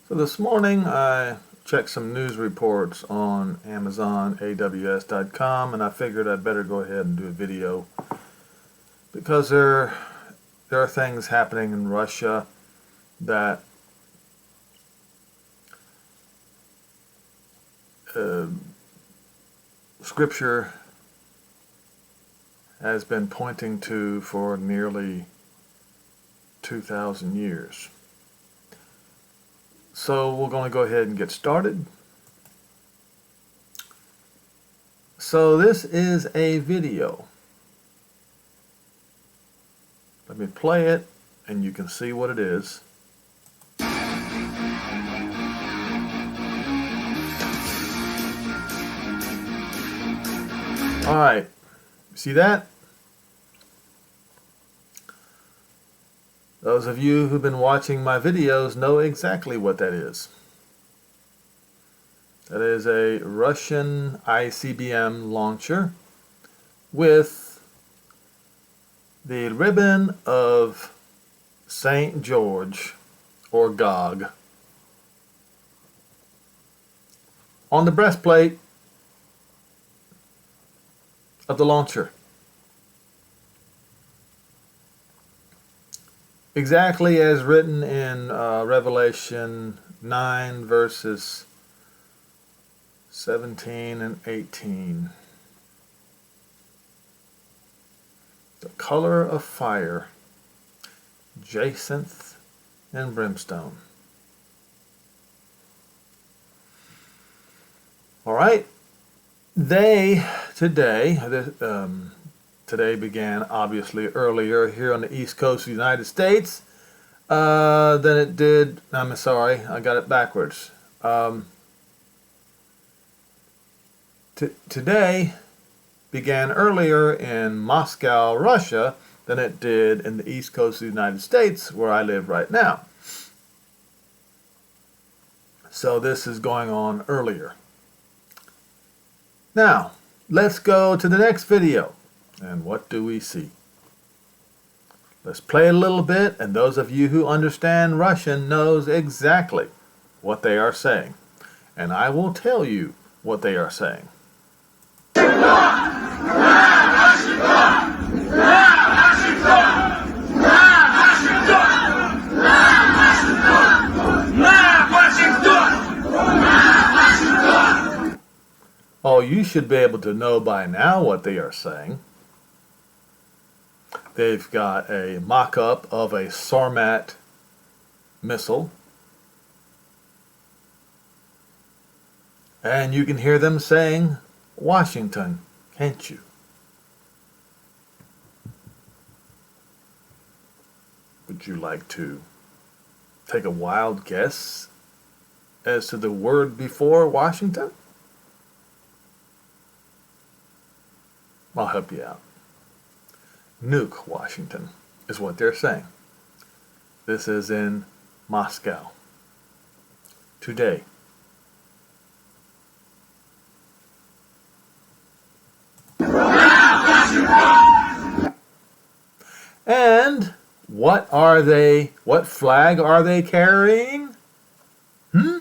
So this morning I checked some news reports on Amazon, AWS.com, and I figured I'd better go ahead and do a video because there are things happening in Russia that Scripture has been pointing to for nearly 2,000 years. So we're going to go ahead and get started. So this is a video. Let me play it and you can see what it is. Alright, see that? Those of you who've been watching my videos know exactly what that is. That is a Russian ICBM launcher with the ribbon of St. George, or Gog, on the breastplate of the launcher. Exactly as written in Revelation 9 verses 17 and 18. The color of fire, jacinth and brimstone. All right. Today began obviously earlier here on the East Coast of the United States than it did. I'm sorry, I got it backwards. Today began earlier in Moscow, Russia, than it did in the East Coast of the United States, where I live right now. So this is going on earlier. Now, let's go to the next video. And what do we see? Let's play a little bit, and those of you who understand Russian knows exactly what they are saying. And I will tell you what they are saying. Oh, you should be able to know by now what they are saying. They've got a mock-up of a Sarmat missile. And you can hear them saying, Washington, can't you? Would you like to take a wild guess as to the word before Washington? I'll help you out. Nuke Washington is what they're saying. This is in Moscow today. And what are they? What flag are they carrying? The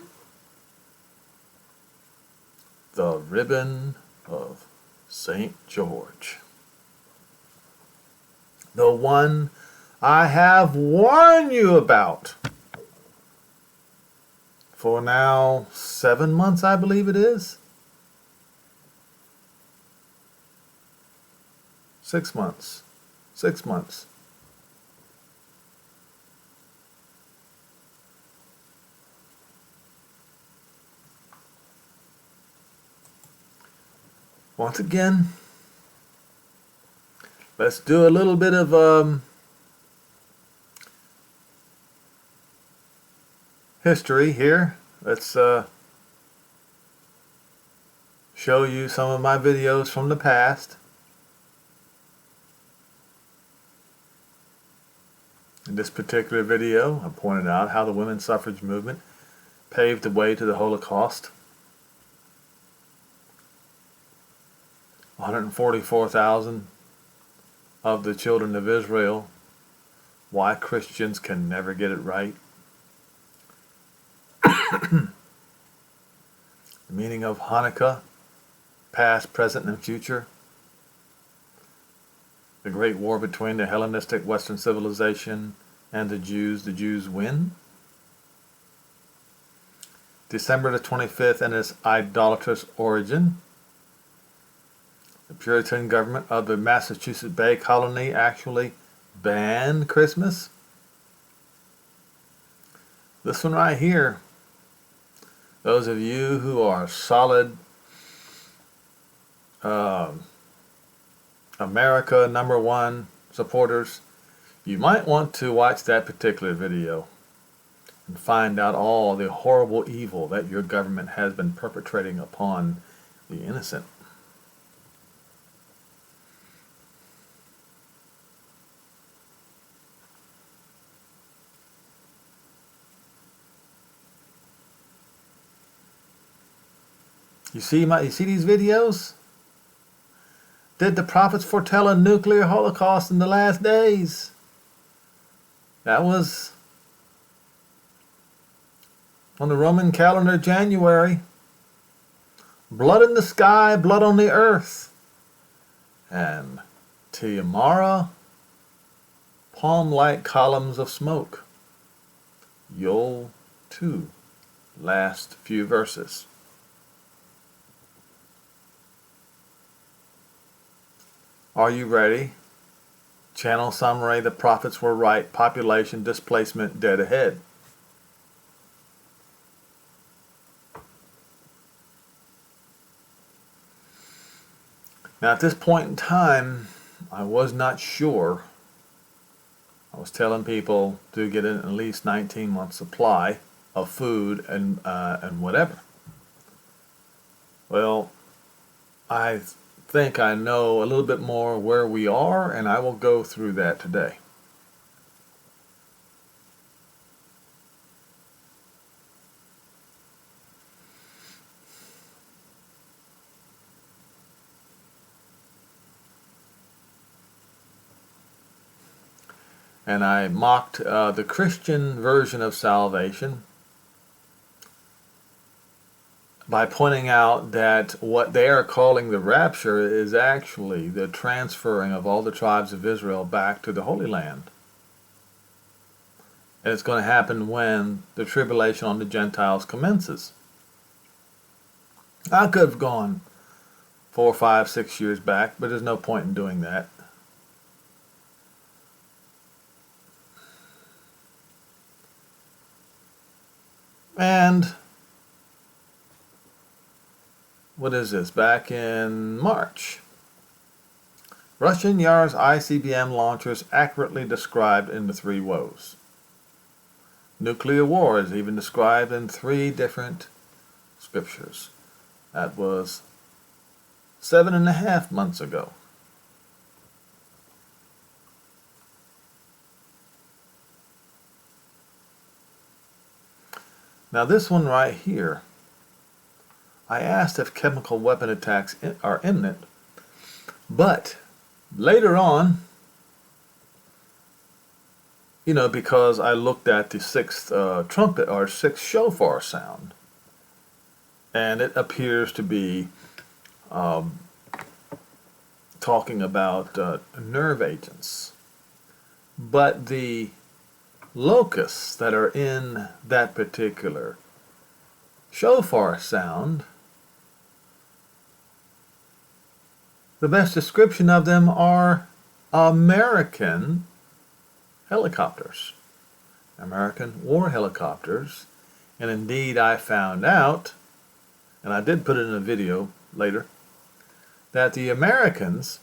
ribbon of St. George. The one I have warned you about for now 7 months, I believe it is. 6 months. 6 months. Once again, let's do a little bit of history here. Let's show you some of my videos from the past. In this particular video, I pointed out how the women's suffrage movement paved the way to the Holocaust. 144,000 of the children of Israel. Why Christians can never get it right. The meaning of Hanukkah, past, present, and future. The great war between the Hellenistic Western civilization and the Jews win. December the 25th and its idolatrous origin. The Puritan government of the Massachusetts Bay Colony actually banned Christmas. This one right here, those of you who are solid America #1 supporters, you might want to watch that particular video and find out all the horrible evil that your government has been perpetrating upon the innocent. You see these videos? Did the prophets foretell a nuclear holocaust in the last days? That was on the Roman calendar, January. Blood in the sky, blood on the earth. And tomorrow, palm-like columns of smoke. Yol 2, last few verses. Are you ready? Channel summary, the prophets were right, population displacement dead ahead. Now at this point in time, I was not sure. I was telling people to get in at least 19-month supply of food and whatever. Well, I think I know a little bit more where we are, and I will go through that today. And I mocked the Christian version of salvation by pointing out that what they are calling the rapture is actually the transferring of all the tribes of Israel back to the Holy Land. And it's going to happen when the tribulation on the Gentiles commences. I could have gone 4, 5, 6 years back, but there's no point in doing that. And what is this? Back in March, Russian Yar's ICBM launchers accurately described in the 3 woes. Nuclear war is even described in 3 different scriptures. That was 7.5 months ago. Now this one right here, I asked if chemical weapon attacks are imminent, but later on, you know, because I looked at the 6th trumpet or 6th shofar sound, and it appears to be talking about nerve agents. But the locusts that are in that particular shofar sound, the best description of them are American helicopters, American war helicopters. And indeed I found out, and I did put it in a video later, that the Americans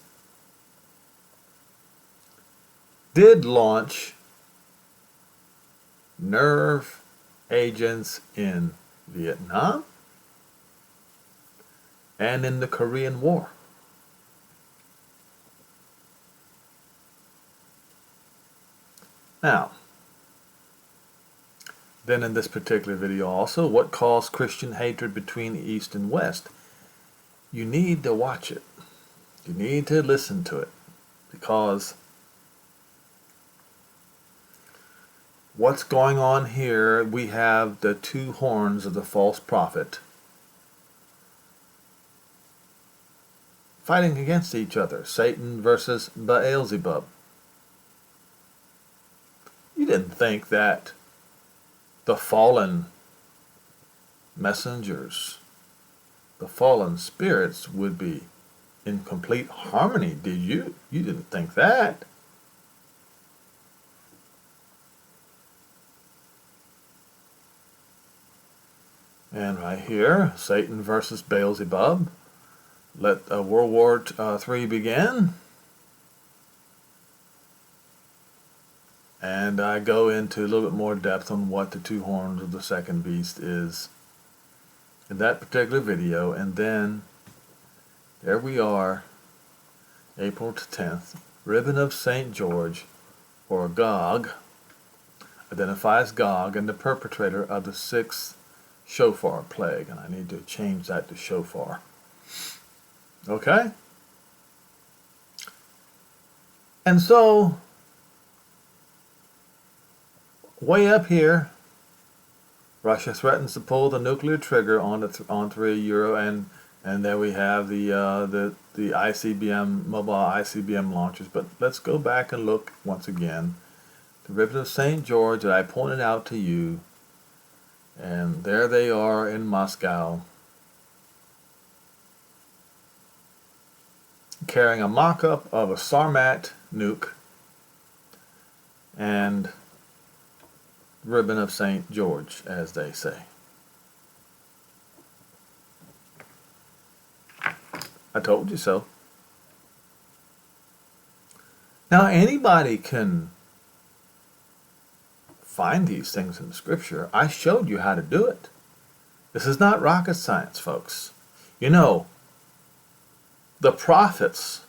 did launch nerve agents in Vietnam and in the Korean War. Now, then in this particular video also, what caused Christian hatred between East and West? You need to watch it. You need to listen to it, because what's going on here, we have the two horns of the false prophet fighting against each other. Satan versus Beelzebub. You didn't think that the fallen messengers, the fallen spirits would be in complete harmony, did you? You didn't think that. And right here, Satan versus Beelzebub. Let World War III begin. And I go into a little bit more depth on what the two horns of the second beast is in that particular video. And then there we are, April 10th, ribbon of St. George, or Gog, identifies Gog and the perpetrator of the sixth shofar plague. And I need to change that to shofar. Okay? And so, way up here, Russia threatens to pull the nuclear trigger on 3 Euro, and there we have the ICBM, mobile ICBM launchers. But let's go back and look once again. The ribbon of St. George that I pointed out to you, and there they are in Moscow, carrying a mock-up of a Sarmat nuke and ribbon of St. George, as they say. I told you so. Now anybody can find these things in the scripture. I showed you how to do it. This is not rocket science, folks. You know, the prophets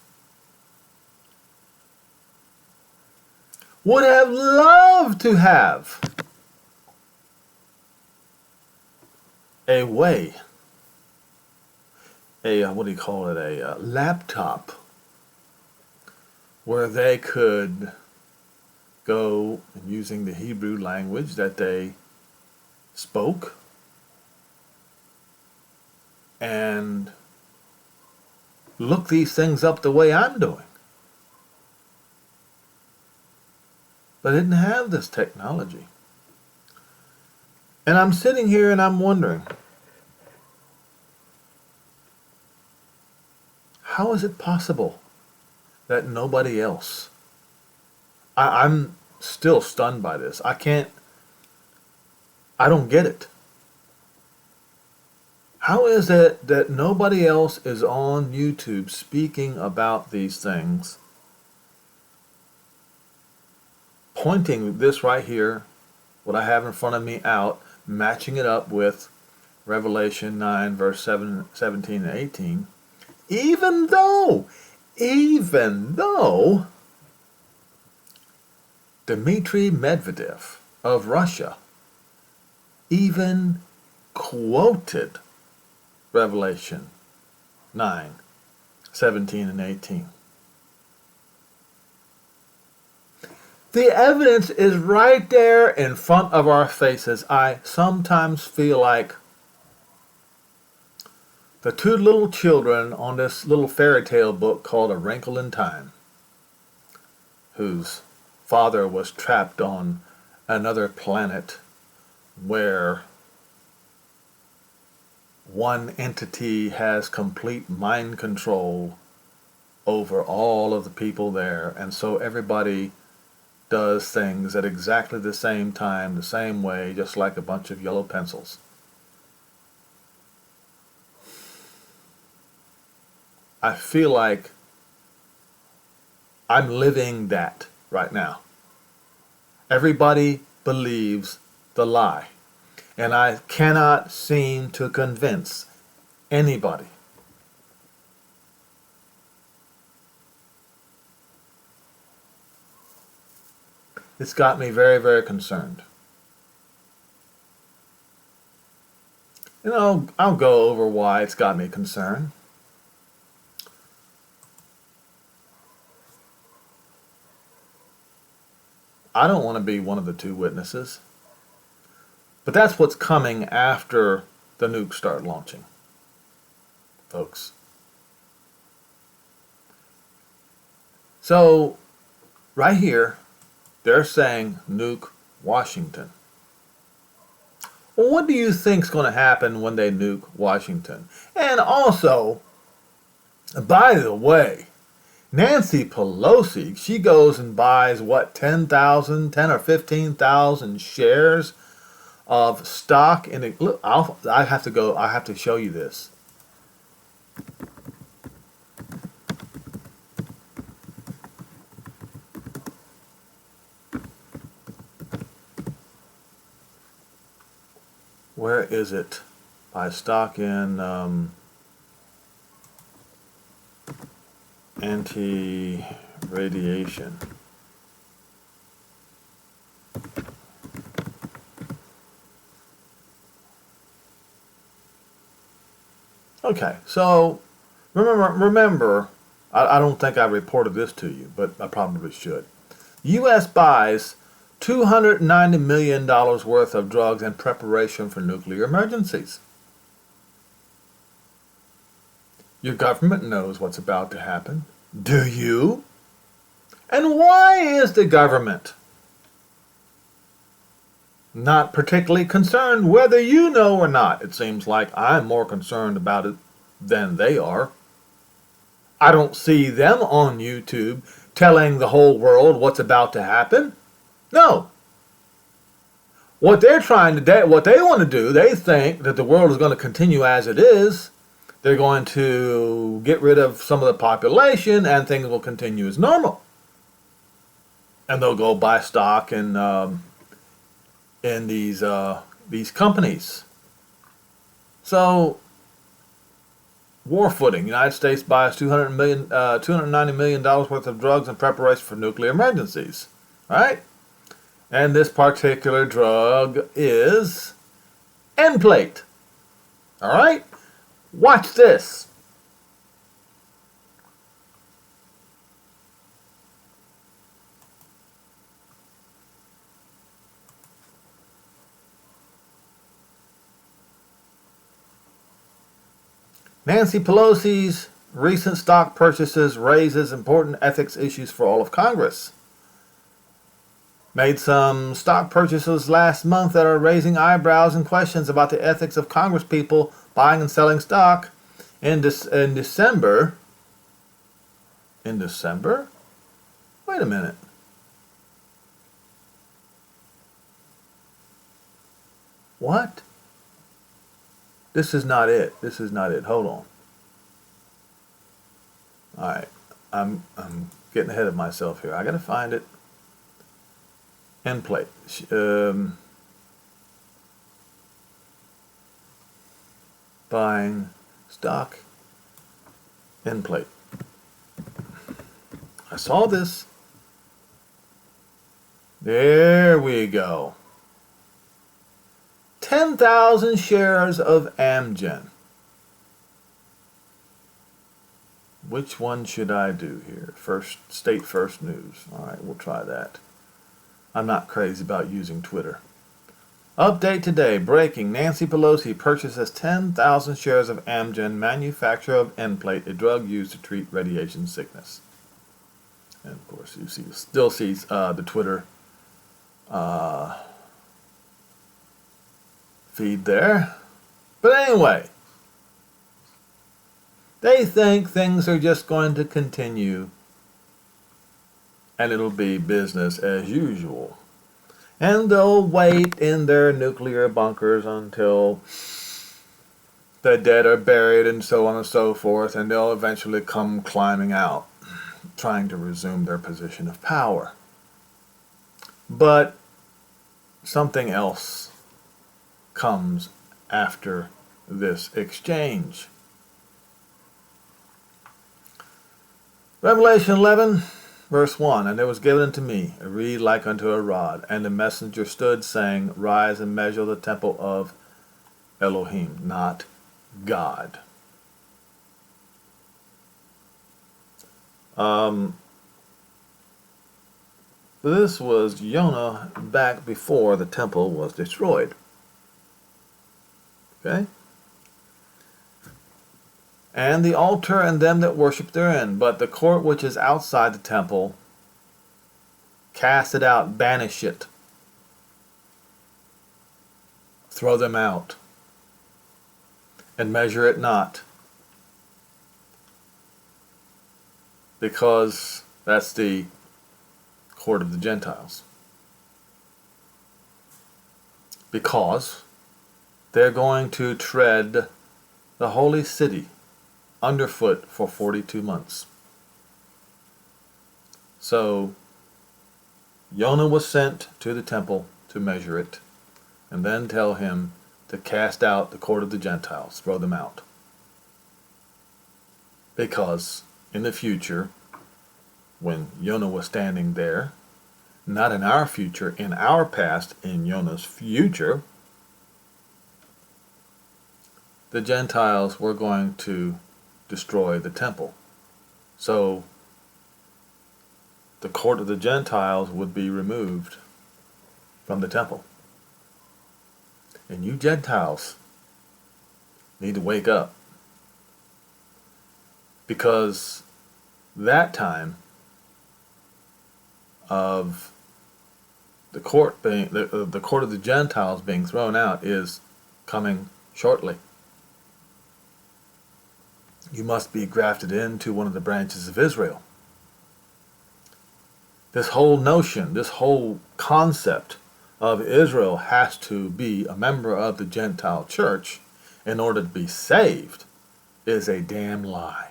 would have loved to have a way, a laptop where they could go, and using the Hebrew language that they spoke, and look these things up the way I'm doing. But I didn't have this technology. And I'm sitting here and I'm wondering, how is it possible that nobody else? I'm still stunned by this. I don't get it. How is it that nobody else is on YouTube speaking about these things, pointing this right here, what I have in front of me out, matching it up with Revelation 9, verse 17 and 18, even though Dmitry Medvedev of Russia even quoted Revelation 9, 17 and 18. The evidence is right there in front of our faces. I sometimes feel like the two little children on this little fairy tale book called A Wrinkle in Time, whose father was trapped on another planet where one entity has complete mind control over all of the people there, and so everybody does things at exactly the same time, the same way, just like a bunch of yellow pencils. I feel like I'm living that right now. Everybody believes the lie, and I cannot seem to convince anybody. It's got me very, very concerned. You know, I'll go over why it's got me concerned. I don't want to be one of the two witnesses. But that's what's coming after the nukes start launching, folks. So, right here, they're saying Nuke Washington. Well, what do you think's going to happen when they nuke Washington? And also, by the way, Nancy Pelosi, she goes and buys, what, 10 or 15,000 shares of stock in it. Look, I have to show you this. Where is it? Buy stock in anti-radiation. Okay, so remember, I don't think I reported this to you, but I probably should. The U.S. buys $290 million worth of drugs in preparation for nuclear emergencies. Your government knows what's about to happen. Do you? And why is the government not particularly concerned whether you know or not? It seems like I'm more concerned about it than they are. I don't see them on YouTube telling the whole world what's about to happen. No. What they're trying to do, what they want to do, they think that the world is going to continue as it is. They're going to get rid of some of the population and things will continue as normal. And they'll go buy stock in these companies. So, war footing. United States buys $290 million worth of drugs in preparation for nuclear emergencies. Right? And this particular drug is N-plate. All right? Watch this. Nancy Pelosi's recent stock purchases raises important ethics issues for all of Congress. Made some stock purchases last month that are raising eyebrows and questions about the ethics of Congresspeople buying and selling stock in December. In December? Wait a minute. What? This is not it. This is not it. Hold on. All right. I'm getting ahead of myself here. I got to find it. N-plate. Buying stock. N-plate. I saw this. There we go. 10,000 shares of Amgen. Which one should I do here? State First News. All right, we'll try that. I'm not crazy about using Twitter. Update today. Breaking. Nancy Pelosi purchases 10,000 shares of Amgen, manufacturer of N-plate, a drug used to treat radiation sickness. And of course, you still see the Twitter feed there. But anyway, they think things are just going to continue and it'll be business as usual. And they'll wait in their nuclear bunkers until the dead are buried and so on and so forth, and they'll eventually come climbing out, trying to resume their position of power. But something else comes after this exchange. Revelation 11, verse 1, and there was given unto me a reed like unto a rod, and the messenger stood, saying, Rise and measure the temple of Elohim, not God. This was Jonah back before the temple was destroyed. Okay? And the altar and them that worship therein, but the court which is outside the temple, cast it out, banish it, throw them out, and measure it not, because that's the court of the Gentiles. Because they're going to tread the holy city underfoot for 42 months. So Jonah was sent to the temple to measure it, and then tell him to cast out the court of the Gentiles, throw them out. Because in the future, when Jonah was standing there, not in our future, in our past, in Jonah's future, the Gentiles were going to destroy the temple. So the court of the Gentiles would be removed from the temple. And you Gentiles need to wake up, because that time of the court being the court of the Gentiles being thrown out is coming shortly. You must be grafted into one of the branches of Israel. This whole notion, this whole concept of Israel has to be a member of the Gentile church in order to be saved is a damn lie.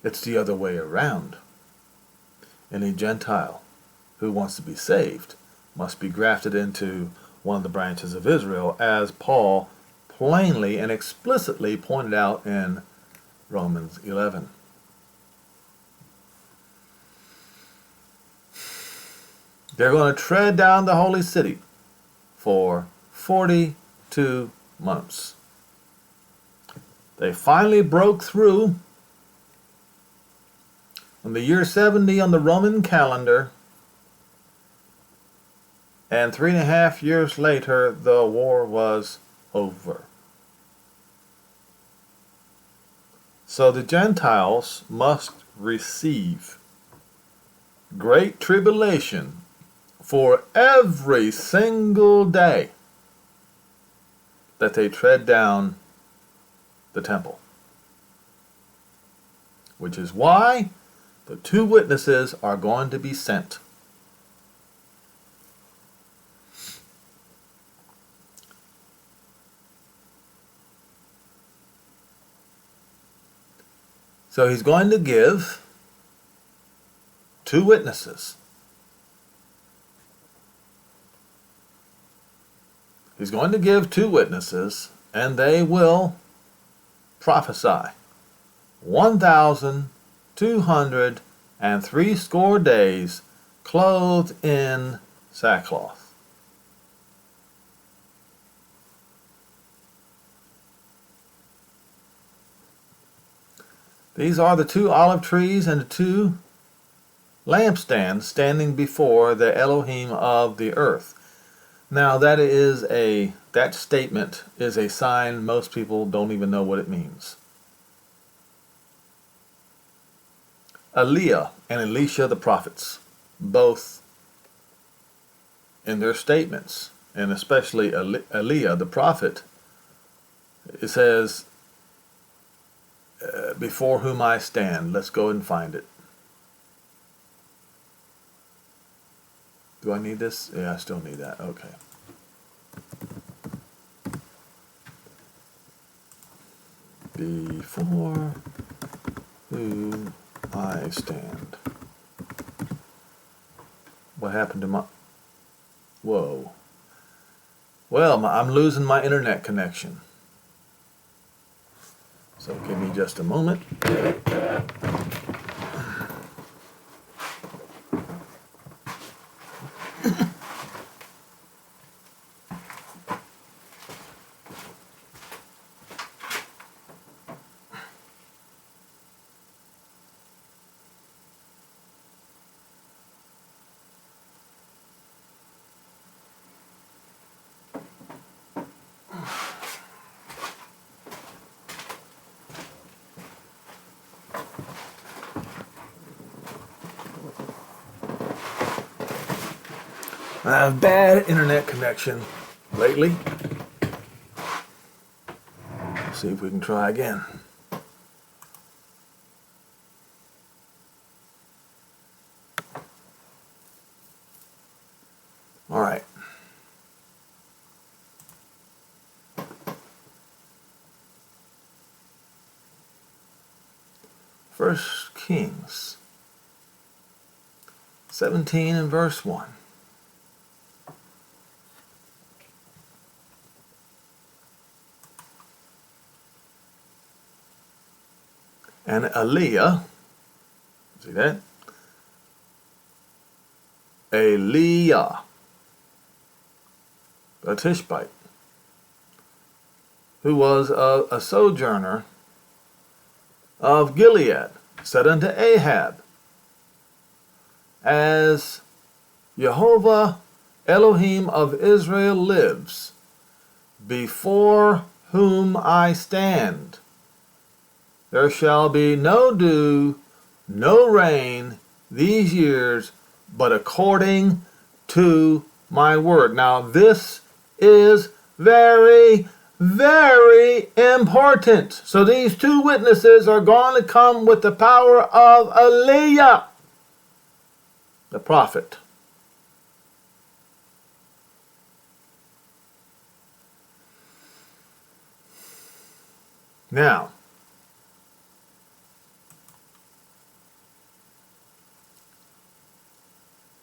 It's the other way around. Any Gentile who wants to be saved must be grafted into one of the branches of Israel, as Paul plainly and explicitly pointed out in Romans 11. They're going to tread down the holy city for 42 months. They finally broke through in the year 70 on the Roman calendar, and 3.5 years later the war was over. So the Gentiles must receive great tribulation for every single day that they tread down the temple. Which is why the 2 witnesses are going to be sent. So he's going to give 2 witnesses. He's going to give 2 witnesses, and they will prophesy 1,260 days, clothed in sackcloth. These are the 2 olive trees and the 2 lampstands standing before the Elohim of the earth. Now that statement is a sign most people don't even know what it means. EliYah and Elisha the prophets, both in their statements, and especially EliYah the prophet, it says, before whom I stand. Let's go and find it. Do I need this? Yeah, I still need that. Okay. Before whom I stand. What happened to my... Whoa. Well, I'm losing my internet connection. So give me just a moment. I have bad internet connection lately. Let's see if we can try again. All right. First Kings 17 and verse 1. And EliYah, see that? EliYah, a Tishbite, who was a sojourner of Gilead, said unto Ahab, As Jehovah Elohim of Israel lives, before whom I stand, there shall be no dew, no rain these years, but according to my word. Now this is very, very important. So these two witnesses are going to come with the power of EliYah, the prophet. Now,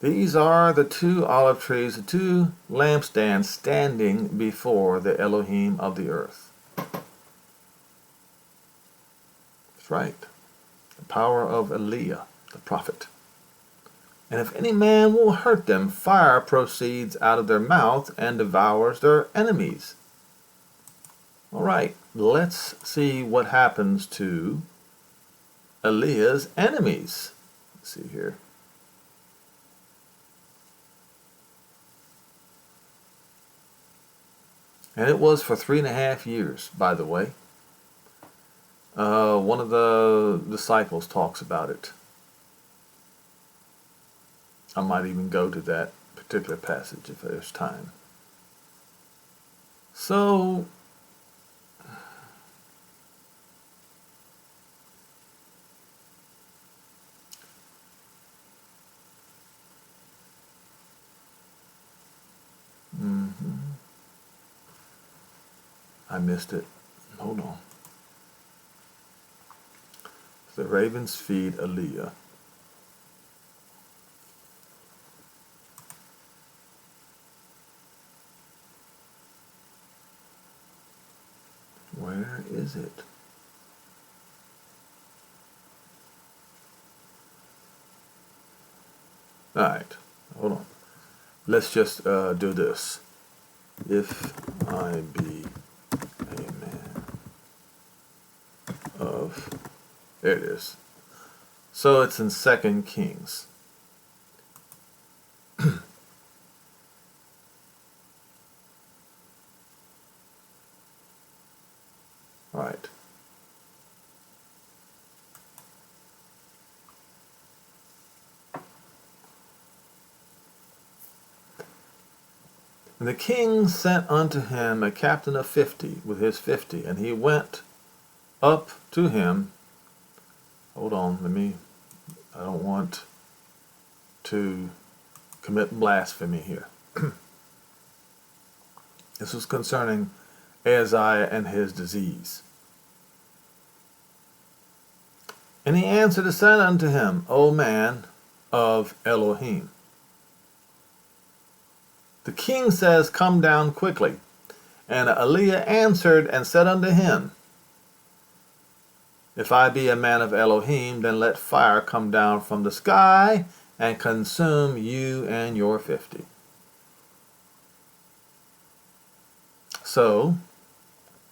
these are the two olive trees, the two lampstands standing before the Elohim of the earth. That's right. The power of EliYah, the prophet. And if any man will hurt them, fire proceeds out of their mouth and devours their enemies. All right, let's see what happens to EliYah's enemies. Let's see here. And it was for 3.5 years, by the way. One of the disciples talks about it. I might even go to that particular passage if there's time. So, I missed it. Hold on. The ravens feed EliYah. Where is it? All right. Hold on. Let's just do this. If I be a man of, there it is. So it's in 2 Kings. All right. And the king sent unto him a captain of 50 with his 50, and he went up to him. Hold on, I don't want to commit blasphemy here. This was concerning Ahaziah and his disease. And he answered and said unto him, O man of Elohim. The king says, Come down quickly. And EliYah answered and said unto him, If I be a man of Elohim, then let fire come down from the sky and consume you and your 50. So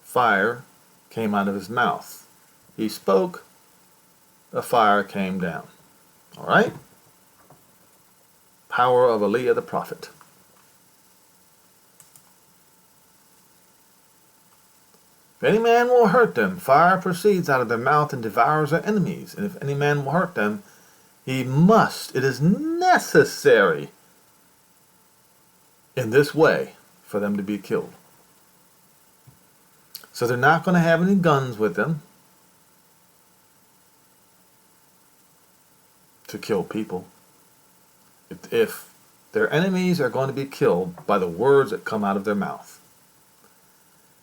fire came out of his mouth. He spoke, the fire came down. All right? Power of EliYah the prophet. If any man will hurt them, fire proceeds out of their mouth and devours their enemies. And if any man will hurt them, he must, it is necessary in this way for them to be killed. So they're not going to have any guns with them to kill people. If their enemies are going to be killed by the words that come out of their mouth.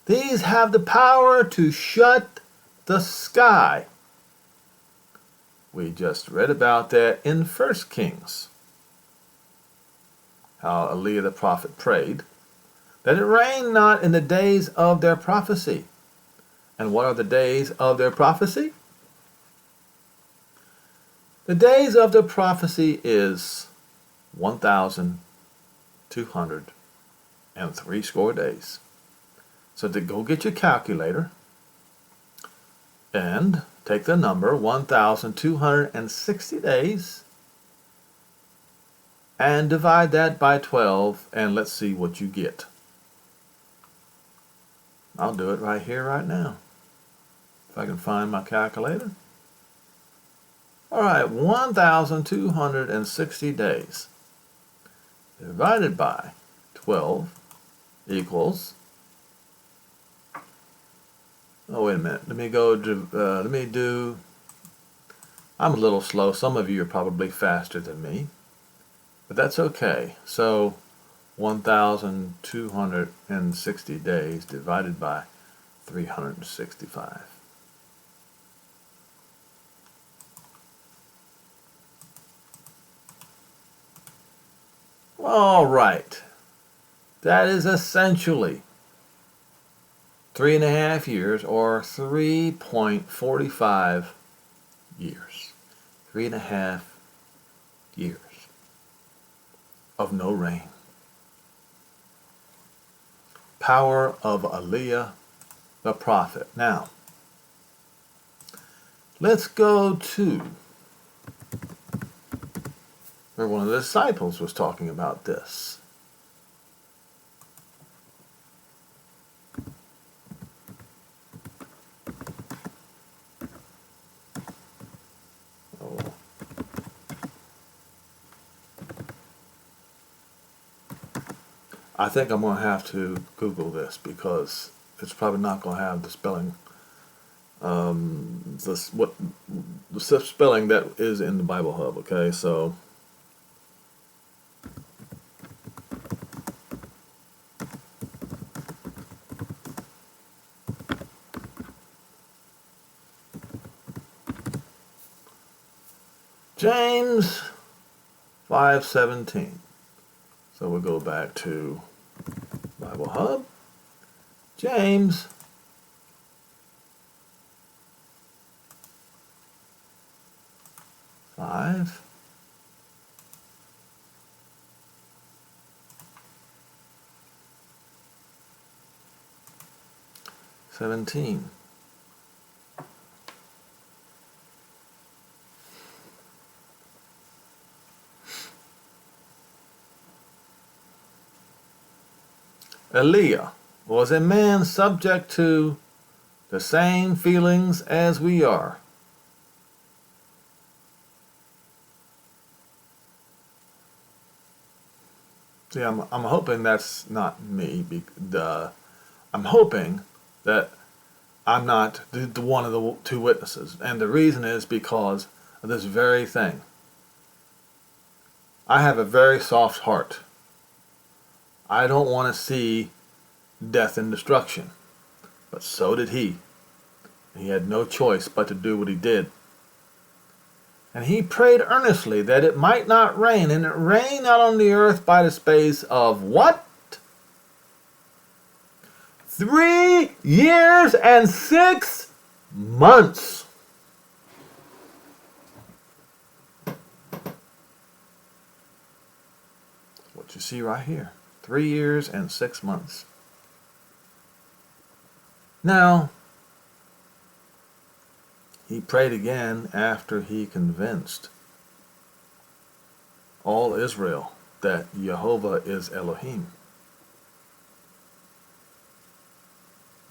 These have the power to shut the sky. We just read about that in 1 Kings. How EliYah the prophet prayed that it rain not in the days of their prophecy. And what are the days of their prophecy? The days of the prophecy is 1,260 days. So to go get your calculator and take the number 1,260 days and divide that by 12, and let's see what you get. I'll do it right here, right now. If I can find my calculator. All right, 1,260 days divided by 12 equals, oh, wait a minute. Let me do, I'm a little slow. Some of you are probably faster than me, but that's okay. So 1,260 days divided by 365. All right. That is essentially 3.5 years, or 3.45 years. 3.5 years of no rain. Power of EliYah the prophet. Now, let's go to where one of the disciples was talking about this. I think I'm going to have to Google this because it's probably not going to have the spelling, the spelling that is in the Bible Hub. Okay, so James 5:17. So we'll go back to Bible Hub. James 5. $17. EliYah was a man subject to the same feelings as we are. See, I'm hoping that's not me. I'm hoping that I'm not the one of the two witnesses. And the reason is because of this very thing. I have a very soft heart. I don't want to see death and destruction. But so did he. He had no choice but to do what he did. And he prayed earnestly that it might not rain. And it rained not on the earth by the space of what? 3 years and 6 months. What you see right here. 3 years and 6 months. Now, he prayed again after he convinced all Israel that Jehovah is Elohim.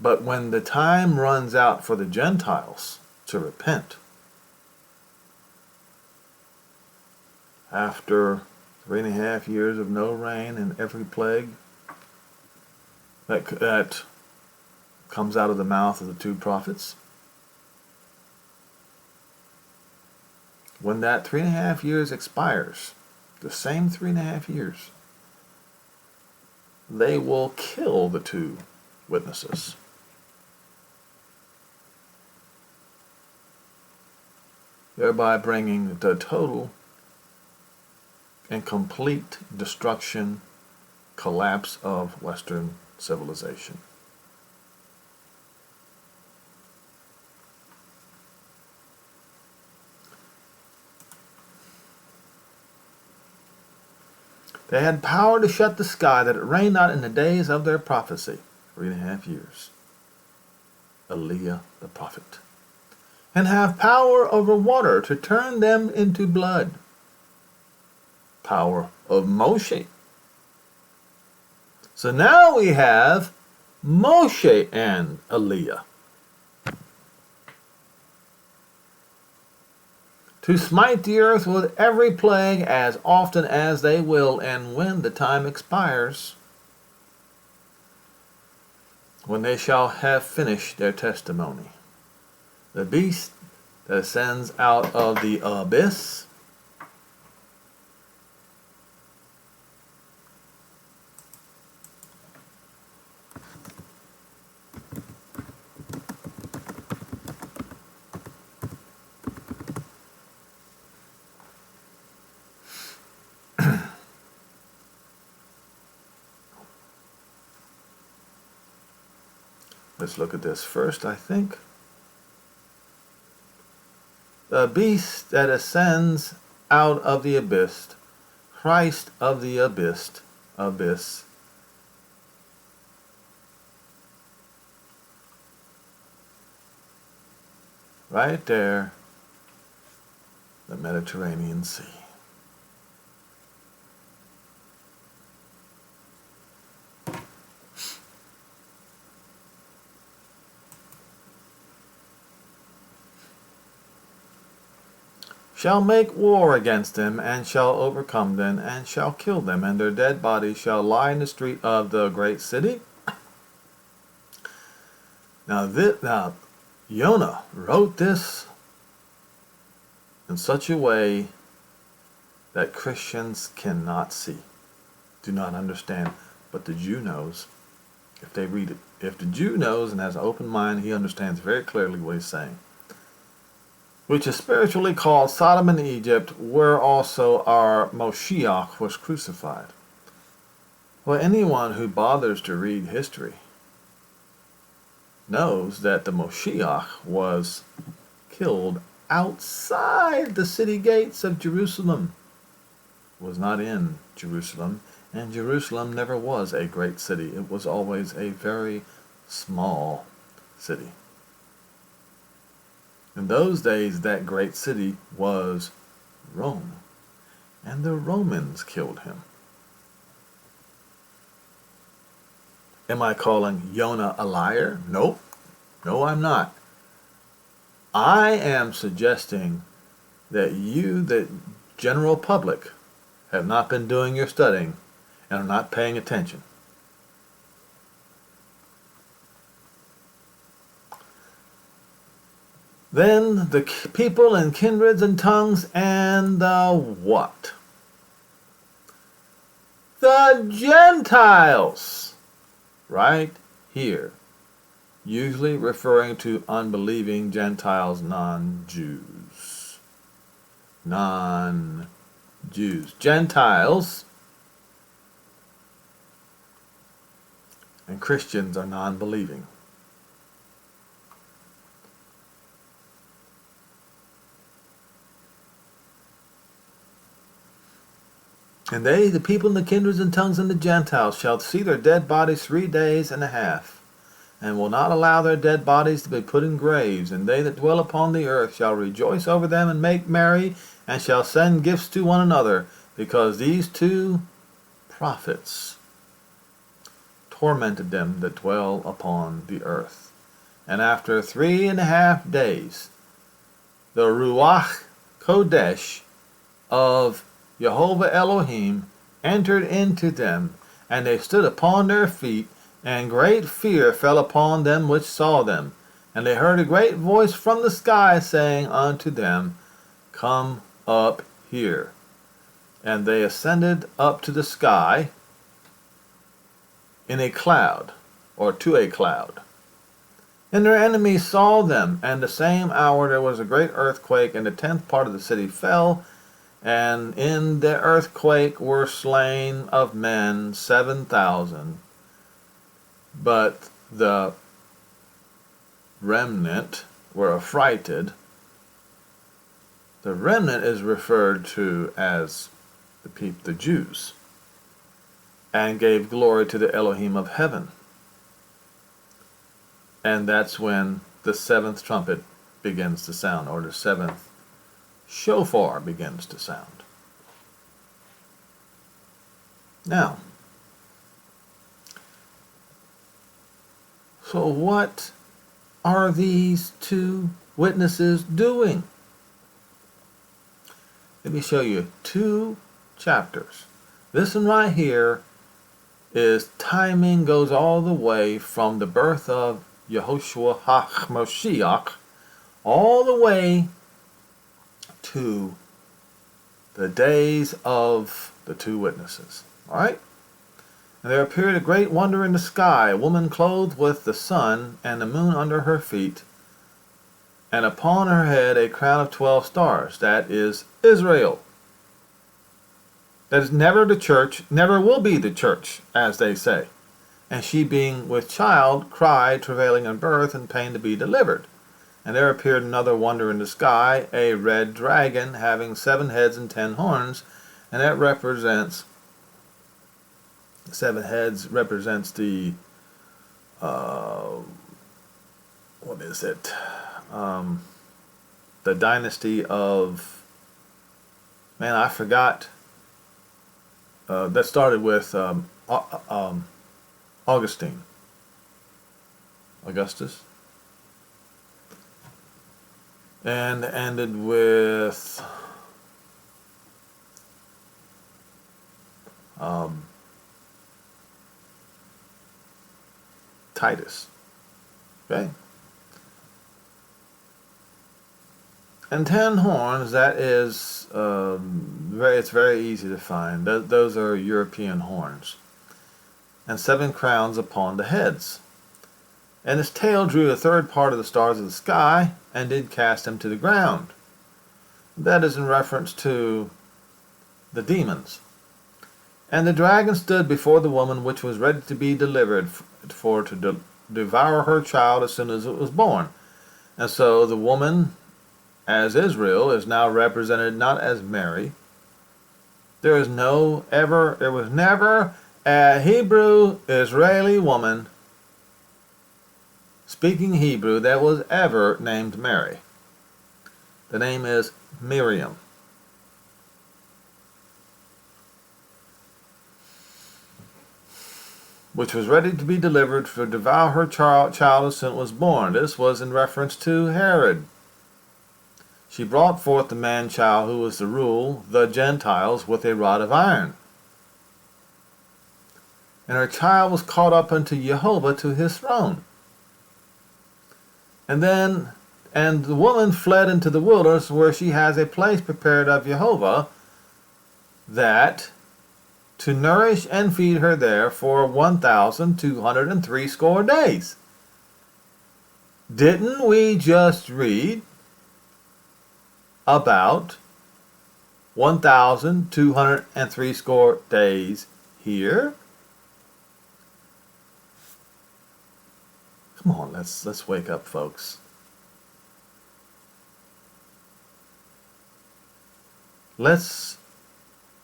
But when the time runs out for the Gentiles to repent, after 3.5 years of no rain and every plague that comes out of the mouth of the two prophets. When that 3.5 years expires, the same 3.5 years, they will kill the two witnesses. Thereby bringing the total and complete destruction, collapse of Western civilization. They had power to shut the sky, that it rained not in the days of their prophecy. 3.5 years. EliYah the prophet. And have power over water to turn them into blood. Power of Moshe. So now we have Moshe and EliYah. To smite the earth with every plague as often as they will, and when the time expires, when they shall have finished their testimony. The beast that ascends out of the abyss, let's look at this first, I think. The beast that ascends out of the abyss, Christ of the abyss, right there, the Mediterranean Sea. Shall make war against them, and shall overcome them, and shall kill them, and their dead bodies shall lie in the street of the great city. Now Jonah wrote this in such a way that Christians cannot see, do not understand, but the Jew knows if they read it. If the Jew knows and has an open mind, he understands very clearly what he's saying. Which is spiritually called Sodom and Egypt, where also our Moshiach was crucified. Well, anyone who bothers to read history knows that the Moshiach was killed outside the city gates of Jerusalem. Was not in Jerusalem, and Jerusalem never was a great city. It was always a very small city. In those days, that great city was Rome, and the Romans killed him. Am I calling Jonah a liar? Nope. No, I'm not. I am suggesting that you, the general public, have not been doing your studying and are not paying attention. Then the people and kindreds and tongues and the what? The Gentiles. Right here. Usually referring to unbelieving Gentiles, non-Jews. Non-Jews. Gentiles and Christians are non-believing. And they, the people and the kindreds and tongues and the Gentiles, shall see their dead bodies 3 days and a half, and will not allow their dead bodies to be put in graves. And they that dwell upon the earth shall rejoice over them and make merry, and shall send gifts to one another, because these two prophets tormented them that dwell upon the earth. And after 3.5 days, the Ruach Kodesh of Jehovah Elohim entered into them, and they stood upon their feet, and great fear fell upon them which saw them. And they heard a great voice from the sky saying unto them, Come up here. And they ascended up to the sky in a cloud, or to a cloud. And their enemies saw them, and the same hour there was a great earthquake, and the 10th part of the city fell, and in the earthquake were slain of men 7,000. But the remnant were affrighted. The remnant is referred to as the Jews, and gave glory to the Elohim of heaven. And that's when the 7th trumpet begins to sound, or the 7th shofar begins to sound. Now, so what are these two witnesses doing? Let me show you 2 chapters. This one right here is timing goes all the way from the birth of Yehoshua HaMoshiach all the way to the days of the 2 witnesses. Alright? And there appeared a great wonder in the sky, a woman clothed with the sun and the moon under her feet, and upon her head a crown of 12 stars. That is Israel. That is never the church, never will be the church, as they say. And she being with child, cried, travailing in birth, and pain to be delivered. And there appeared another wonder in the sky, a red dragon, having 7 heads and 10 horns, and that represents, 7 heads represents the, what is it? The dynasty of, man, I forgot. That started with Augustus, and ended with Titus. Okay. And 10 horns, that is, it's very easy to find. Those are European horns. And 7 crowns upon the heads. And his tail drew a 3rd part of the stars of the sky, and did cast them to the ground. That is in reference to the demons. And the dragon stood before the woman which was ready to be delivered, for to devour her child as soon as it was born. And so the woman, as Israel, is now represented not as Mary. There was never a Hebrew Israeli woman speaking Hebrew that was ever named Mary. The name is Miriam. Which was ready to be delivered to devour her child as soon as it was born. This was in reference to Herod. She brought forth the man-child who was to rule the Gentiles with a rod of iron. And her child was caught up unto Jehovah to his throne. And the woman fled into the wilderness, where she has a place prepared of Jehovah, that to nourish and feed her there for 1,260 days. Didn't we just read about 1,260 days here? Come on, let's wake up, folks. Let's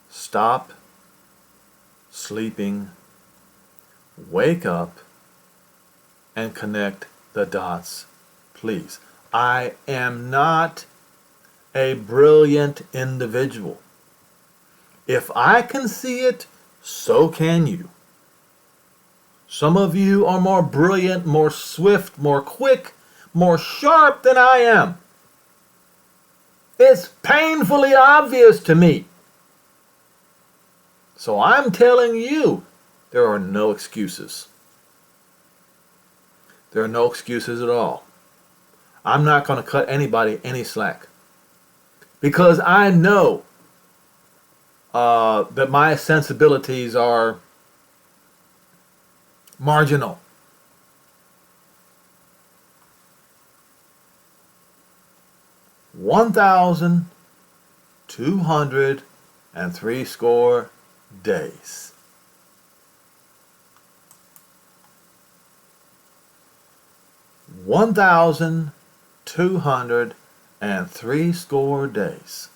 stop sleeping, wake up, and connect the dots, please. I am not a brilliant individual. If I can see it, so can you. Some of you are more brilliant, more swift, more quick, more sharp than I am. It's painfully obvious to me. So I'm telling you, there are no excuses. There are no excuses at all. I'm not going to cut anybody any slack. Because I know that my sensibilities are marginal. $1,263 days. 1,263 days.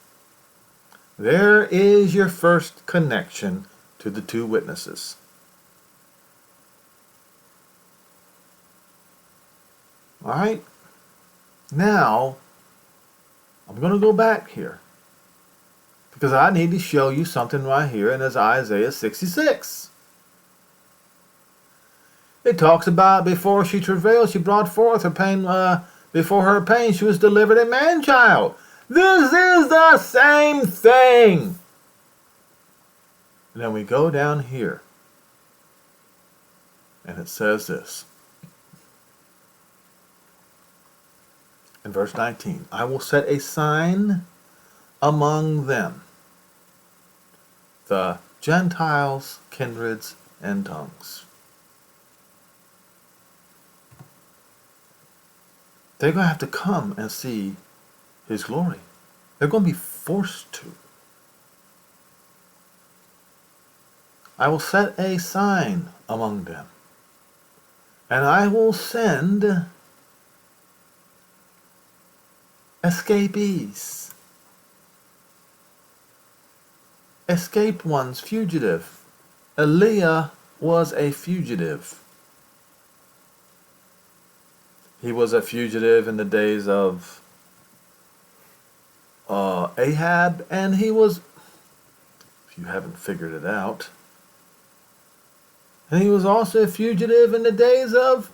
There is your first connection to the two witnesses. All right? Now, I'm going to go back here because I need to show you something right here, and it's Isaiah 66. It talks about before she travailed, she brought forth her pain. Before her pain, she was delivered a man-child. This is the same thing. And then we go down here, and it says this. In verse 19, I will set a sign among them, the Gentiles, kindreds, and tongues. They're going to have to come and see His glory. They're going to be forced to. I will set a sign among them, and I will send escapees, escaped ones, fugitive. EliYah was a fugitive. He was a fugitive in the days of Ahab, and he was, if you haven't figured it out, and he was also a fugitive in the days of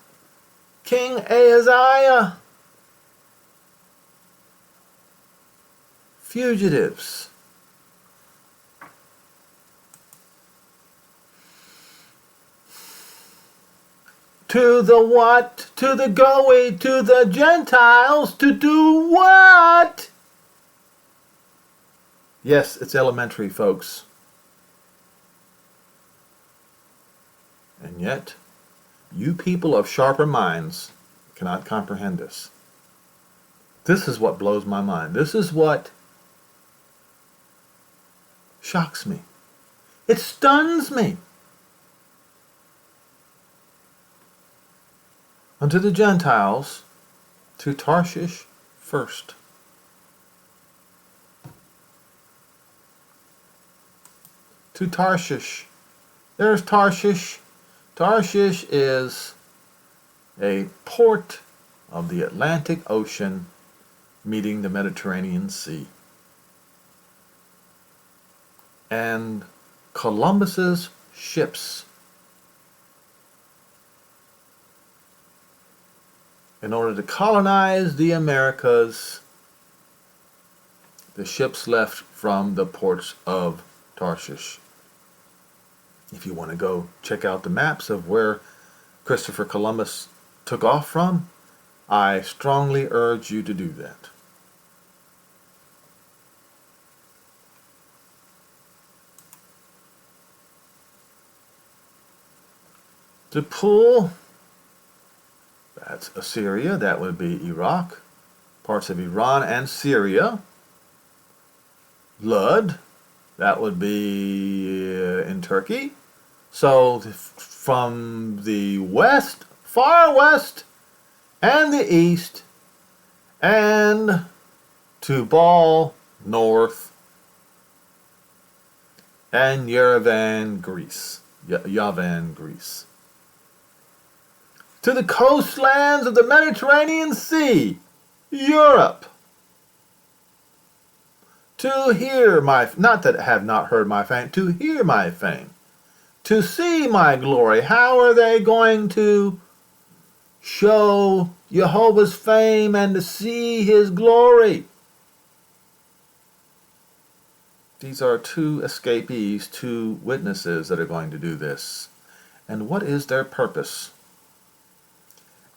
King Ahaziah. Fugitives. To the what? To the going, to the Gentiles, to do what? Yes, it's elementary, folks. And yet, you people of sharper minds cannot comprehend this. This is what blows my mind. This is what shocks me. It stuns me. Unto the Gentiles, to Tarshish first. To Tarshish. There's Tarshish. Tarshish is a port of the Atlantic Ocean meeting the Mediterranean Sea. And Columbus's ships, in order to colonize the Americas, the ships left from the ports of Tarshish. If you want to go check out the maps of where Christopher Columbus took off from, I strongly urge you to do that. To Pul, that's Assyria, that would be Iraq, parts of Iran and Syria. Lud, that would be in Turkey. So from the west, far west, and the east, and to Baal, north, and Yerevan, Greece. Yavan, Greece. To the coastlands of the Mediterranean Sea, Europe. To hear my, not that have not heard my fame, to hear my fame. To see my glory. How are they going to show Jehovah's fame and to see His glory? These are two escapees, two witnesses that are going to do this. And what is their purpose?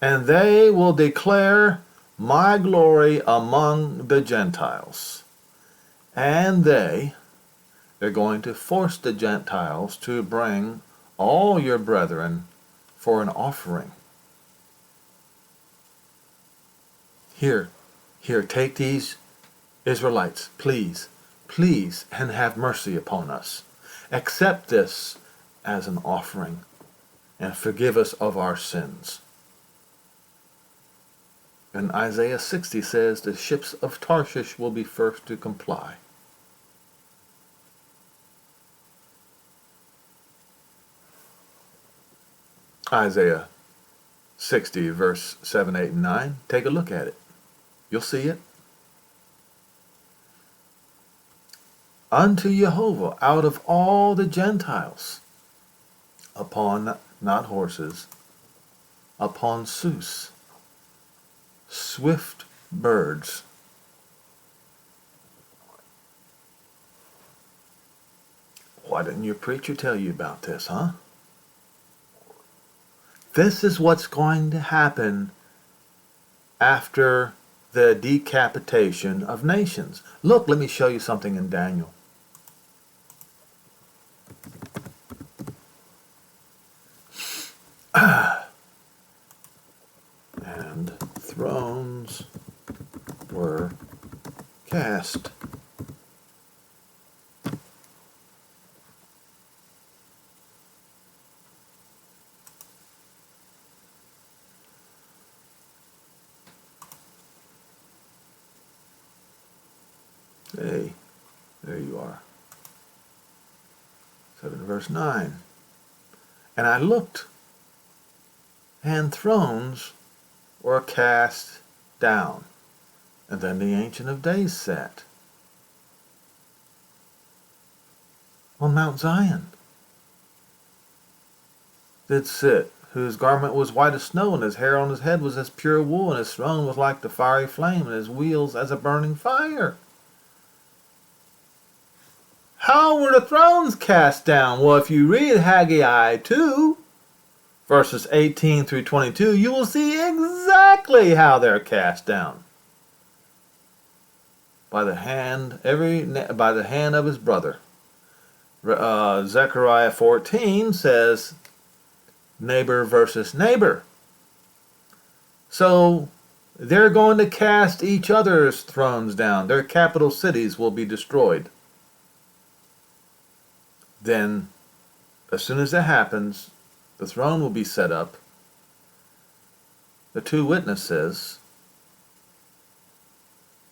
And they will declare my glory among the Gentiles. And they're going to force the Gentiles to bring all your brethren for an offering. Here, take these Israelites, please, and have mercy upon us. Accept this as an offering and forgive us of our sins. And Isaiah 60 says the ships of Tarshish will be first to comply. Isaiah 60 verse 7, 8, and 9. Take a look at it. You'll see it. Unto Jehovah out of all the Gentiles, upon not horses, upon Sus, swift birds. Why didn't your preacher tell you about this, huh? This is what's going to happen after the decapitation of nations. Look, let me show you something in Daniel. And thrones were cast. Hey, there you are. 7 verse 9. And I looked, and thrones were cast down. And then the Ancient of Days sat on Mount Zion. Did sit, whose garment was white as snow, and his hair on his head was as pure wool, and his throne was like the fiery flame, and his wheels as a burning fire. How were the thrones cast down? Well, if you read Haggai 2, verses 18 through 22, you will see exactly how they're cast down. By the hand of his brother. Zechariah 14 says neighbor versus neighbor. So they're going to cast each other's thrones down. Their capital cities will be destroyed. Then, as soon as that happens, the throne will be set up. The two witnesses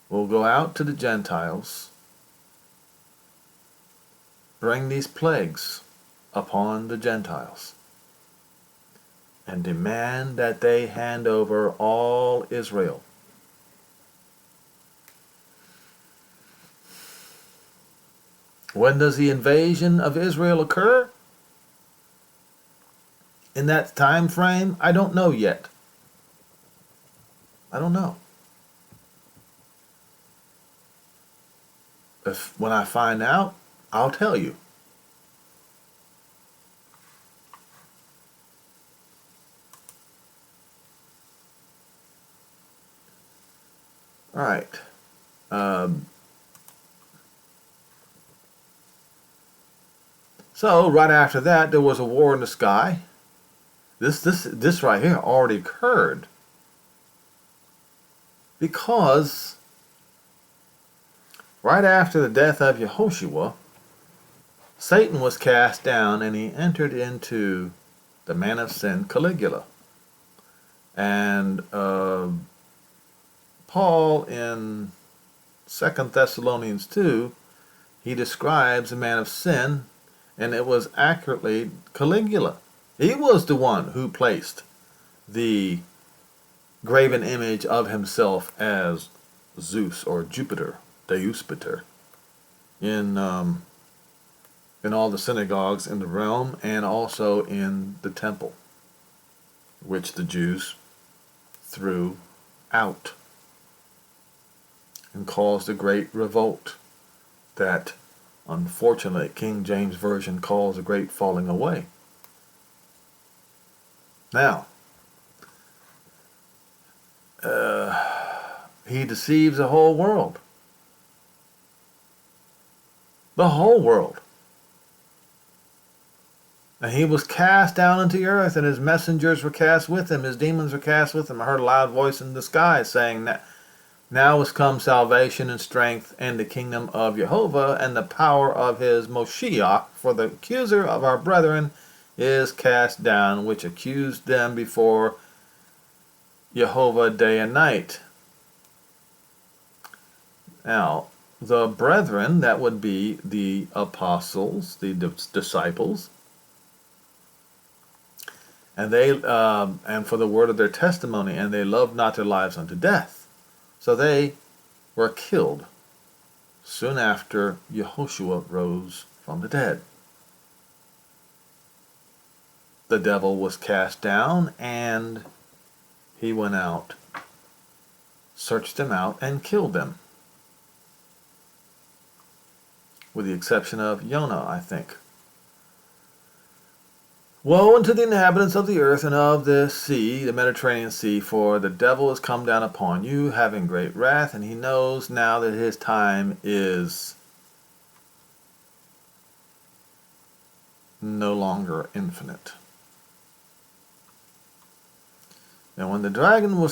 will go out to the Gentiles, bring these plagues upon the Gentiles, and demand that they hand over all Israel. When does the invasion of Israel occur? In that time frame? I don't know yet. I don't know. When I find out, I'll tell you. All right. So right after that, there was a war in the sky. This right here already occurred, because right after the death of Yehoshua, Satan was cast down, and he entered into the man of sin, Caligula. And Paul in 2 Thessalonians 2, he describes a man of sin, and it was accurately Caligula. He was the one who placed the graven image of himself as Zeus or Jupiter, Deuspiter, in all the synagogues in the realm, and also in the temple, which the Jews threw out and caused a great revolt that unfortunately, King James Version calls a great falling away. Now, he deceives the whole world. The whole world. And he was cast down into the earth, and his messengers were cast with him. His demons were cast with him. I heard a loud voice in the sky saying, now has come salvation and strength and the kingdom of Jehovah and the power of his Moshe. For the accuser of our brethren is cast down, which accused them before Jehovah day and night. Now, the brethren, that would be the apostles, the disciples, and they and for the word of their testimony, and they loved not their lives unto death. So they were killed soon after Yehoshua rose from the dead. The devil was cast down, and he went out, searched them out, and killed them. With the exception of Jonah, I think. Woe unto the inhabitants of the earth and of the sea, the Mediterranean Sea, for the devil is come down upon you, having great wrath, and he knows now that his time is no longer infinite. And when the dragon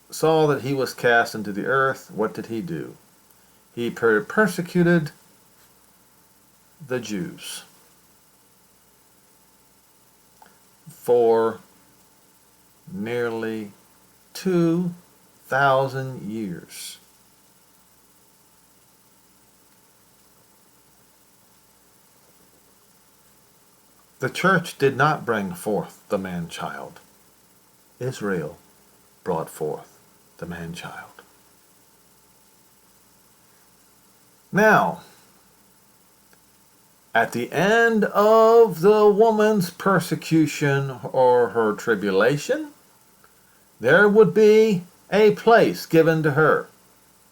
saw that he was cast into the earth, what did he do? He persecuted the Jews for nearly 2,000 years. The church did not bring forth the man-child. Israel brought forth the man-child. Now, at the end of the woman's persecution or her tribulation, there would be a place given to her.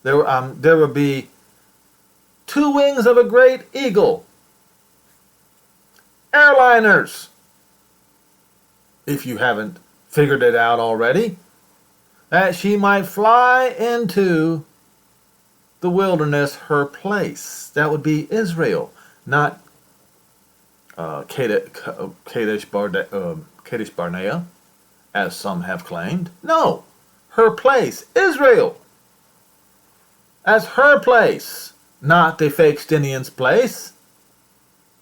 There would be two wings of a great eagle. Airliners, if you haven't figured it out already, that she might fly into the wilderness, her place. That would be Israel, not Kadesh Barnea, as some have claimed. No, her place, Israel, as her place, not the Fakestinians' place.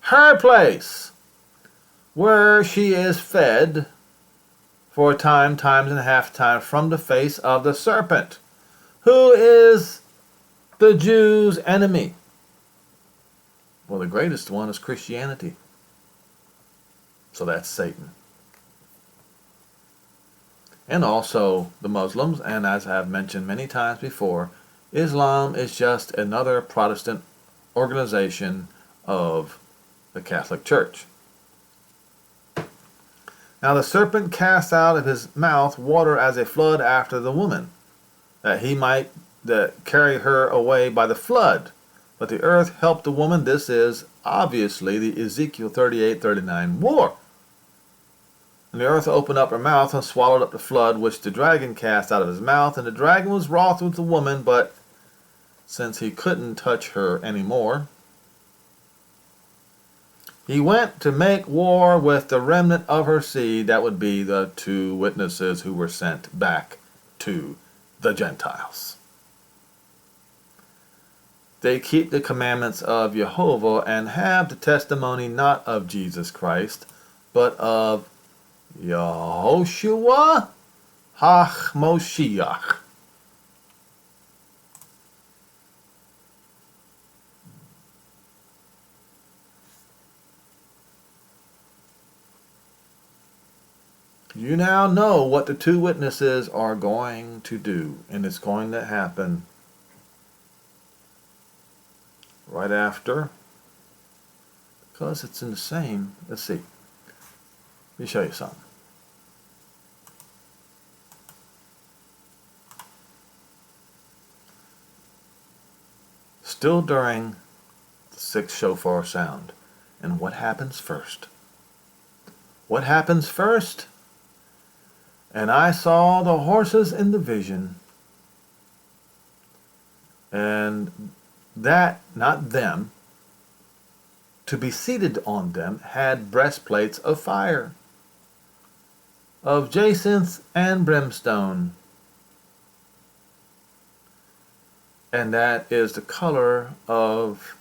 Her place, where she is fed for a time, times and a half time, from the face of the serpent, who is the Jews' enemy. Well, the greatest one is Christianity. So that's Satan. And also the Muslims, and as I have mentioned many times before, Islam is just another Protestant organization of the Catholic Church. Now the serpent cast out of his mouth water as a flood after the woman, that he might carry her away by the flood. But the earth helped the woman. This is obviously the Ezekiel 38:39 war. And the earth opened up her mouth and swallowed up the flood which the dragon cast out of his mouth. And the dragon was wroth with the woman, but since he couldn't touch her anymore, he went to make war with the remnant of her seed. That would be the two witnesses who were sent back to the Gentiles. They keep the commandments of Jehovah and have the testimony not of Jesus Christ, but of Yehoshua HaMoshiach. You now know what the two witnesses are going to do, and it's going to happen right after, because it's in the same, let's see, let me show you something. Still during the sixth shofar sound. And what happens first? What happens first? And I saw the horses in the vision, and that, not them, to be seated on them had breastplates of fire, of jacinth and brimstone. And that is the color of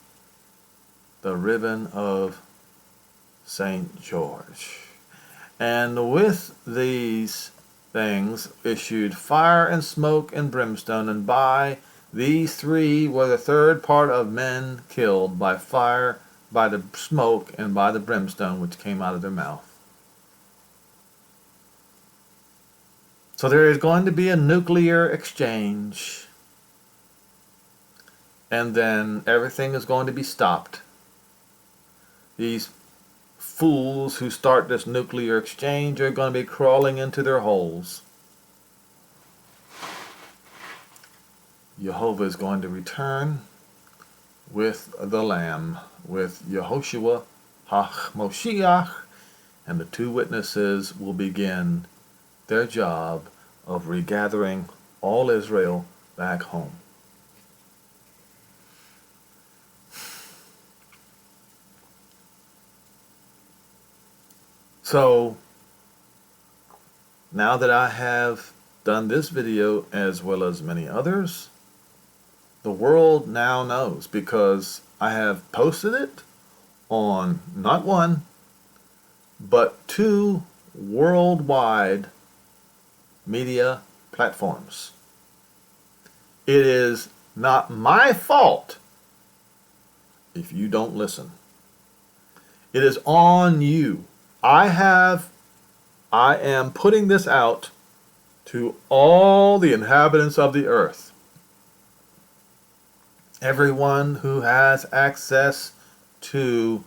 the ribbon of St. George. And with these things issued fire and smoke and brimstone, and by these three were the third part of men killed by fire, by the smoke, and by the brimstone which came out of their mouth. So there is going to be a nuclear exchange, and then everything is going to be stopped. These fools who start this nuclear exchange are going to be crawling into their holes. Jehovah is going to return with the Lamb, with Yehoshua HaMoshiach, and the two witnesses will begin their job of regathering all Israel back home. So, now that I have done this video as well as many others, the world now knows, because I have posted it on not one, but 2 worldwide media platforms. It is not my fault if you don't listen. It is on you. I am putting this out to all the inhabitants of the earth. Everyone who has access to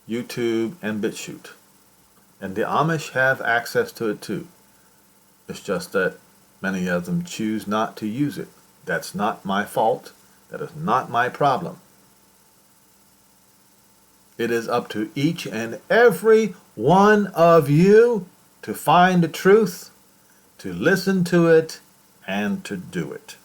YouTube and BitChute. And the Amish have access to it too. It's just that many of them choose not to use it. That's not my fault. That is not my problem. It is up to each and every one of you to find the truth, to listen to it, and to do it.